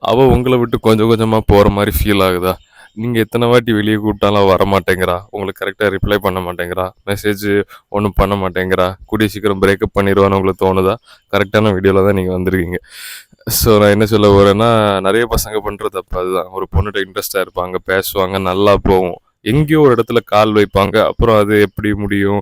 அவ உங்கள விட்டு கொஞ்சம் கொஞ்சமா போற மாரி ஃபீல் ஆகுதா? நீங்க எத்தன வாட்டி வெளிய கூப்பிட்டாலும் அவ வரமாட்டேங்கிறா. உங்களுக்கு கரெக்ட்டா ரிப்ளை பண்ண மாட்டேங்கிறா. மெசேஜ் ஒண்ணும் பண்ண மாட்டேங்கிறா. கூடிய சீக்கிரம் பிரேக்கப் பண்ணிருவான்னு உங்களுக்கு தோணுதா? கரெக்ட்டான வீடியோல தான் நீங்க வந்திருக்கீங்க. ஸோ நான் என்ன சொல்ல வரேன்னா, நெறைய பசங்க பண்ற தப்பு அதுதான். ஒரு பொண்ணுட்ட இன்ட்ரெஸ்ட்டா இருப்பாங்க, பேசுவாங்க, நல்லா போகும். எங்கேயோ ஒரு இடத்துல கால் வைப்பாங்க. அப்புறம் அது எப்படி முடியும்?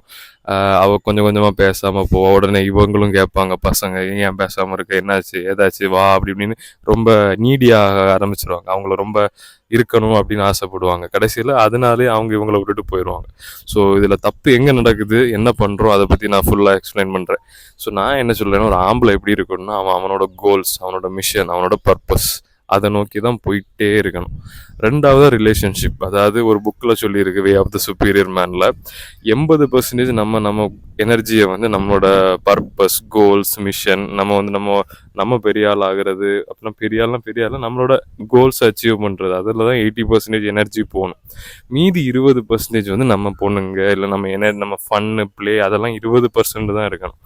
அவ கொஞ்சம் கொஞ்சமா பேசாம போவா. உடனே இவங்களும் கேட்பாங்க பசங்க, "ஏன் பேசாம இருக்க? என்னாச்சு? ஏதாச்சு? வா" அப்படி இப்படின்னு ரொம்ப நீடியாக ஆரம்பிச்சுருவாங்க. அவங்கள ரொம்ப இருக்கணும் அப்படின்னு ஆசைப்படுவாங்க. கடைசியில அதனாலேயே அவங்க இவங்கள விட்டுட்டு போயிருவாங்க. ஸோ இதில தப்பு எங்க நடக்குது? என்ன பண்றோம்? அத பத்தி நான் ஃபுல்லா எக்ஸ்ப்ளைன் பண்றேன். ஸோ நான் என்ன சொல்றேன்னா, ஒரு ஆம்பளை எப்படி இருக்கணும்னா, அவன் அவனோட கோல்ஸ், அவனோட மிஷன், அவனோட பர்ப்பஸ் அத நோக்கி தான் போயிட்டே இருக்கணும். 2வது ரிலேஷன்ஷிப். அதாவது ஒரு புக்ல சொல்லியிருக்கு, வே ஆஃப் த சுப்பீரியர் மேன்ல 80% நம்ம எனர்ஜிய வந்து நம்மளோட பர்ப்பஸ், கோல்ஸ், மிஷன் நம்ம பெரிய ஆள் ஆகுறது, அப்புறம் பெரிய ஆள்னா நம்மளோட கோல்ஸ் அச்சீவ் பண்றது. அதில தான் 80% எனர்ஜி போணும். மீதி 20% வந்து நம்ம பொண்ணுங்க, இல்ல நம்ம ஃபன்னு, ப்ளே அதெல்லாம் 20% தான் இருக்கணும்.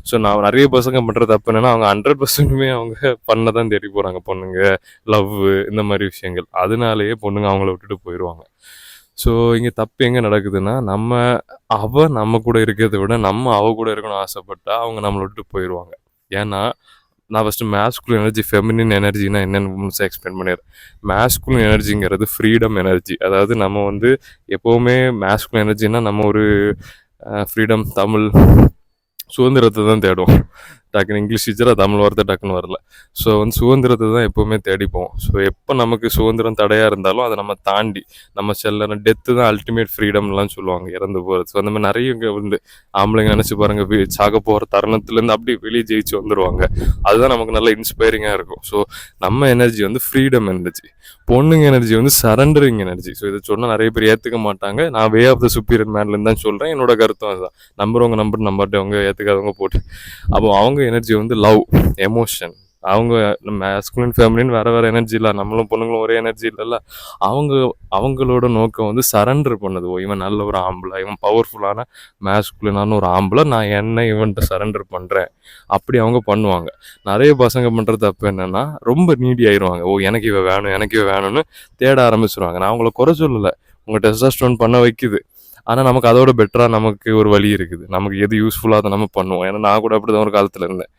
ஸோ நான் நெறைய பசங்க பண்ற தப்பு என்னன்னா, அவங்க 100%மே அவங்க ஃபன்ன தான் தேடி போறாங்க. பொண்ணுங்க, லவ்வு இந்த மாரி விஷயங்கள். அதனாலேயே பொண்ணுங்க அவங்கள விட்டுட்டு போயிருவாங்க. ஸோ இங்க தப்பு எங்க நடக்குதுன்னா, நம்ம கூட இருக்கிறத விட, நம்ம அவ கூட இருக்கணும்னு ஆசைப்பட்டா, அவங்க நம்மள விட்டுட்டு போயிருவாங்க. ஏன்னா, நான் ஃபர்ஸ்ட்டு மேஸ்குலின் எனர்ஜி, ஃபெமினின் எனர்ஜினா என்னன்னு முழுசா எக்ஸ்பிளைன் பண்ணிடுறேன். மேஸ்குலின் எனர்ஜிங்கிறது ஃப்ரீடம் எனர்ஜி. அதாவது நம்ம வந்து எப்பவுமே மேஸ்குலின் எனர்ஜினா நம்ம ஒரு ஃப்ரீடம், தமிழ் சுதந்திரத்தை தான் தேடுவோம். டக்குன்னு இங்கிலீஷ் டீச்சரா தமிழ் வார்த்தை டக்குன்னு வரல. ஸோ வந்து சுதந்திரத்தை தான் எப்போவுமே தேடிப்போம். ஸோ எப்போ நமக்கு சுதந்திரம் தடையாக இருந்தாலும் அதை நம்ம தாண்டி நம்ம செல்லணும். டெத்து தான் அல்டிமேட் ஃப்ரீடம்லாம் சொல்லுவாங்க, இறந்து போகிறது. ஸோ அந்த மாதிரி நிறைய இங்கே வந்து ஆம்பளைங்க நினச்சி பாருங்க, சாக போகிற தருணத்துலேருந்து அப்படி வெளியே ஜெயிச்சு வந்துடுவாங்க. அதுதான் நமக்கு நல்ல இன்ஸ்பைரிங்காக இருக்கும். ஸோ நம்ம எனர்ஜி வந்து ஃப்ரீடம் எனர்ஜி, பொண்ணுங்க எனர்ஜி வந்து சரண்டரிங் எனர்ஜி. ஸோ இதை சொன்னால் நிறைய பேர் ஏற்றுக்க மாட்டாங்க. நான் வே ஆஃப் த சுப்பீரியர் மேன்லேருந்து தான் சொல்கிறேன். என்னோட கருத்தும் அதுதான். நம்புறவங்க நம்பாட்டவங்க, ஏற்றுக்காதவங்க போட்டு. அப்போ அவங்க எனர்ஜி வந்து லவ், எமோஷன். அவங்க மேஸ்குலின் ஃபேமிலின்னு வேற வேற எனர்ஜி இல்லை, நம்மளும் பொண்ணுங்களும் ஒரே எனர்ஜி இல்லைல்ல. அவங்க அவங்களோட நோக்கம் வந்து சரண்டர் பண்ணது. ஓ, இவன் நல்ல ஒரு ஆம்பளை, இவன் பவர்ஃபுல்லான மேஸ்குலினான ஒரு ஆம்பளை, நான் என்ன இவன்கிட்ட சரண்டர் பண்ணுறேன் அப்படி அவங்க பண்ணுவாங்க. நிறைய பசங்க பண்ணுற தப்பு என்னன்னா, ரொம்ப நீடி ஆயிடுவாங்க. ஓ, எனக்கு இவ வேணும், எனக்கு இவ வேணும்னு தேட ஆரம்பிச்சிருவாங்க. நான் அவங்கள குறை சொல்லலை, உங்கள் டெஸ்டாஸ்டரோன் பண்ண வைக்குது. ஆனால் நமக்கு அதோட பெட்டராக நமக்கு ஒரு வழி இருக்குது. நமக்கு எது யூஸ்ஃபுல்லாக அதை நம்ம பண்ணுவோம். ஏன்னா நான் கூட அப்படி தான் ஒரு காலத்தில் இருந்தேன்.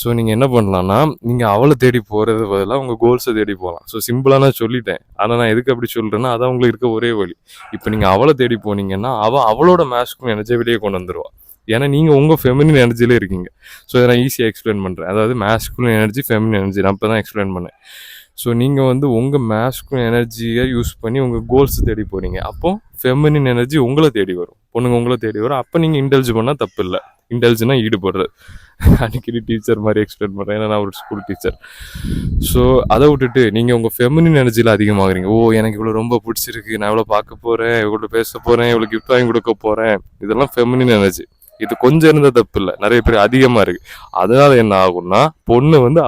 ஸோ நீங்கள் என்ன பண்ணலான்னா, நீங்கள் அவளை தேடி போகிறது பதிலாக உங்கள் கோல்ஸை தேடி போகலாம். ஸோ சிம்பிளாக நான் சொல்லிட்டேன். ஆனால் நான் எதுக்கு அப்படி சொல்கிறேன்னா, அதான் உங்களுக்கு இருக்க ஒரே வழி. இப்போ நீங்கள் அவளை தேடி போனீங்கன்னா, அவளோட மேஸ்குலின் எனர்ஜியை வெளியே கொண்டு வந்துடுவா. ஏன்னா நீங்கள் உங்கள் ஃபெமினின் எனர்ஜியிலே இருக்கீங்க. ஸோ இதை நான் ஈஸியாக எக்ஸ்பிளைன் பண்ணுறேன். அதாவது மேஸ்குலின் எனர்ஜி, ஃபெமினின் எனர்ஜி நான் இப்போ தான் எக்ஸ்பிளைன் பண்ணேன். ஸோ நீங்கள் வந்து உங்கள் மேஸ்குலின் எனர்ஜியை யூஸ் பண்ணி உங்கள் கோல்ஸ் தேடி போகிறீங்க. அப்போது ஃபெமினின் எனர்ஜி உங்களை தேடி வரும், பொண்ணுங்க உங்களை தேடி வரும். அப்போ நீங்கள் இன்டெல்ஜ் பண்ணால் தப்பு இல்லை. இன்டெல்ஜ்னா ஈடுபடுறது. அடிக்கடி டீச்சர் மாதிரி எக்ஸ்பிளைன் பண்ணுறேன், ஏன்னா நான் ஒரு ஸ்கூல் டீச்சர். ஸோ அதை விட்டுட்டு நீங்கள் உங்கள் ஃபெமினின் எனர்ஜியில் அதிகமாகறீங்க. ஓ, எனக்கு இவ்வளோ ரொம்ப பிடிச்சிருக்கு, நான் இவ்வளோ பார்க்க போகிறேன், இவ்வளோ பேச போகிறேன், இவ்வளோ கிஃப்ட் வாங்கி கொடுக்க போகிறேன், இதெல்லாம் ஃபெமினின் எனர்ஜி. இது கொஞ்சம் இருந்த தப்பு இல்லை, நிறைய பேர் அதிகமாக இருக்கு. அதனால என்ன ஆகும்னா, பொண்ணு வந்து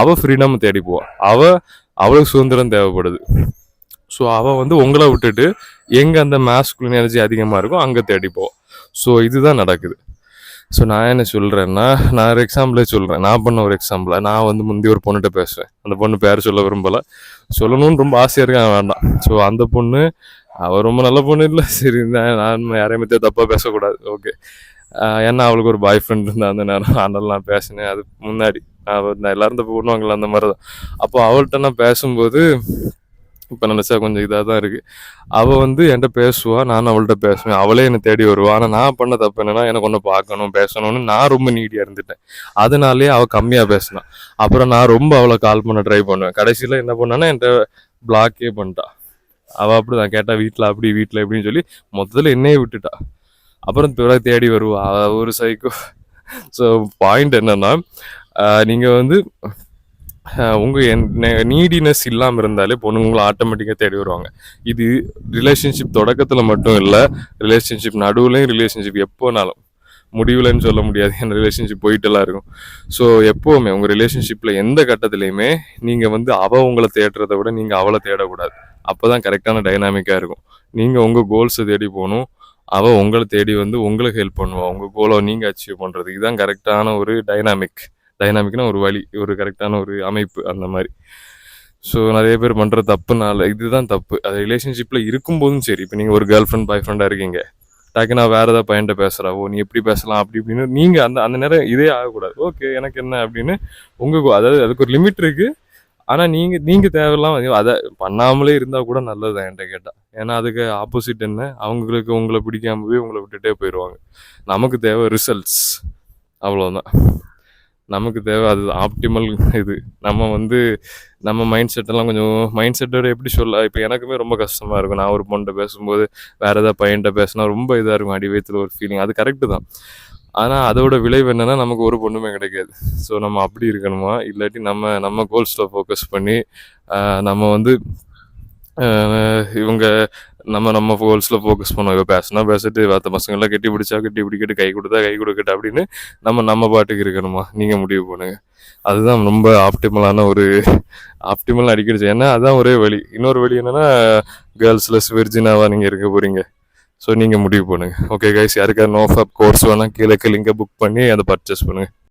அவ ஃப்ரீடம் தேடி போவா. அவளுக்கு சுதந்திரம் தேவைப்படுது. ஸோ அவள் வந்து உங்களை விட்டுட்டு எங்கே அந்த மேஸ்குலின் எனர்ஜி அதிகமாக இருக்கும் அங்கே தேடி போவோம். ஸோ இதுதான் நடக்குது. ஸோ நான் என்ன சொல்கிறேன்னா, நான் ஒரு எக்ஸாம்பிளே சொல்கிறேன். நான் பண்ண ஒரு எக்ஸாம்பிளாக, நான் வந்து முந்தி ஒரு பொண்ணுகிட்ட பேசுவேன். அந்த பொண்ணு பேர் சொல்ல விரும்பலை, சொல்லணும்னு ரொம்ப ஆசையாக இருக்கேன், வேண்டாம். ஸோ அந்த பொண்ணு அவள் ரொம்ப நல்ல பொண்ணு இல்லை. சரி, நான் யாரையும் பற்றியா தப்பாக பேசக்கூடாது, ஓகே. ஏன்னா அவளுக்கு ஒரு பாய் ஃப்ரெண்ட் இருந்தால் அந்த நேரம், அதனால நான் பேசினேன். அது முன்னாடி நான் எல்லாரும் தப்பு பண்ணுவாங்களே அந்த மாதிரி தான். அப்போ அவள்கிட்ட நான் பேசும்போது, இப்போ நினச்சா கொஞ்சம் இதாக தான் இருக்குது. அவள் வந்து என்கிட்ட பேசுவா, நானும் அவள்கிட்ட பேசுவேன். அவளே என்னை தேடி வருவா. ஆனால் நான் பண்ண தப்பு என்னன்னா, எனக்கு ஒன்று பார்க்கணும், பேசணும்னு நான் ரொம்ப நீடியாக இருந்துட்டேன். அதனாலேயே அவள் கம்மியாக பேசினான். அப்புறம் நான் ரொம்ப அவளை கால் பண்ண ட்ரை பண்ணுவேன். கடைசியில் என்ன பண்ணான்னா, என்கிட்ட பிளாக்கே பண்ணிட்டா. அவள் அப்படி நான் கேட்டால் வீட்டில் எப்படின்னு சொல்லி முதல்ல என்னையே விட்டுட்டா. அப்புறம் தேடி வருவா. ஒரு சைக்கோ. ஸோ பாயிண்ட் என்னன்னா, நீங்கள் வந்து உங்கள் நீடினஸ் இல்லாமல் இருந்தாலே பொண்ணுங்க உங்களை ஆட்டோமேட்டிக்காக தேடி வருவாங்க. இது ரிலேஷன்ஷிப் தொடக்கத்தில் மட்டும் இல்லை, ரிலேஷன்ஷிப் நடுவுலையும், ரிலேஷன்ஷிப் எப்போனாலும். முடிவுலன்னு சொல்ல முடியாது, என் ரிலேஷன்ஷிப் போயிட்டுலாம் இருக்கும். ஸோ எப்போவுமே உங்கள் ரிலேஷன்ஷிப்பில் எந்த கட்டத்துலையுமே நீங்கள் வந்து அவள் உங்களை தேடுறதை விட நீங்கள் அவளை தேடக்கூடாது. அப்போ தான் கரெக்டான டைனாமிக்காக இருக்கும். நீங்கள் உங்கள் கோல்ஸை தேடி போகணும், அவள் உங்களை தேடி வந்து உங்களுக்கு ஹெல்ப் பண்ணுவாள் உங்கள் கோலை நீங்கள் அச்சீவ் பண்ணுறது. இதுதான் கரெக்டான ஒரு டைனாமிக். டைனாமிக்னா ஒரு வழி, ஒரு கரெக்டான ஒரு அமைப்பு அந்த மாதிரி. ஸோ நிறைய பேர் பண்ணுற தப்புனால இதுதான் தப்பு. அது ரிலேஷன்ஷிப்பில் இருக்கும்போதும் சரி, இப்போ நீங்கள் ஒரு கேர்ள் ஃப்ரெண்ட் பாய் ஃப்ரெண்டாக இருக்கீங்க, டக்கு நான் வேறு ஏதாவது பையன்ட்ட பேசுகிறா, ஓ நீ எப்படி பேசலாம் அப்படி இப்படின்னு நீங்கள் அந்த அந்த நேரம் இதே ஆகக்கூடாது. ஓகே எனக்கு என்ன அப்படின்னு அதாவது அதுக்கு ஒரு லிமிட் இருக்குது. ஆனால் நீங்கள் தேவையில்லாம அதை பண்ணாமலே இருந்தால் கூட நல்லது தான் என்கிட்ட கேட்டால். ஏன்னா அதுக்கு ஆப்போசிட் என்ன, அவங்களுக்கு உங்களை பிடிக்காம போய் உங்களை விட்டுட்டே போயிடுவாங்க. நமக்கு தேவை ரிசல்ட்ஸ், அவ்வளோதான். நமக்கு தேவை அது ஆப்டிமல். இது நம்ம மைண்ட் செட்டெல்லாம் கொஞ்சம் மைண்ட் செட்டோட எப்படி சொல்ல, இப்போ எனக்குமே ரொம்ப கஷ்டமாக இருக்கும். நான் ஒரு பொண்ணை பேசும்போது வேறு ஏதாவது பையன்கிட்ட பேசினா ரொம்ப இதாக இருக்கும், அடி வயிற்றுல ஒரு ஃபீலிங். அது கரெக்டு தான். ஆனால் அதோட விளைவு என்னென்னா நமக்கு ஒரு பொண்ணுமே கிடைக்காது. ஸோ நம்ம அப்படி இருக்கணுமா, இல்லாட்டி நம்ம கோல்ஸில் ஃபோக்கஸ் பண்ணி நம்ம இவங்க நம்ம கோல்ஸில் ஃபோக்கஸ் பண்ணுவோம். இப்போ பேசினா பேசிட்டு மற்ற பசங்கள்லாம் கட்டி பிடிச்சா கட்டி பிடிக்கட்டு, கை கொடுத்தா கை கொடுக்கட்டு அப்படின்னு நம்ம பாட்டுக்கு இருக்கணுமா? நீங்கள் முடிவு பண்ணுங்க. அதுதான் ரொம்ப ஆப்டிமலான ஒரு ஆப்டிமல் அடிக்கடி. ஏன்னா அதுதான் ஒரே வழி. இன்னொரு வழி என்னென்னா கேர்ள்ஸ்லெஸ் வெர்ஜினாவாக நீங்கள் இருக்க போகிறீங்க. ஸோ நீங்கள் முடிவு பண்ணுங்கள். ஓகே கைஸ், யாருக்காவது நோஃபாப் கோர்ஸ் வேணால் கீழே லிங்கை புக் பண்ணி அதை பர்ச்சேஸ் பண்ணுங்கள்.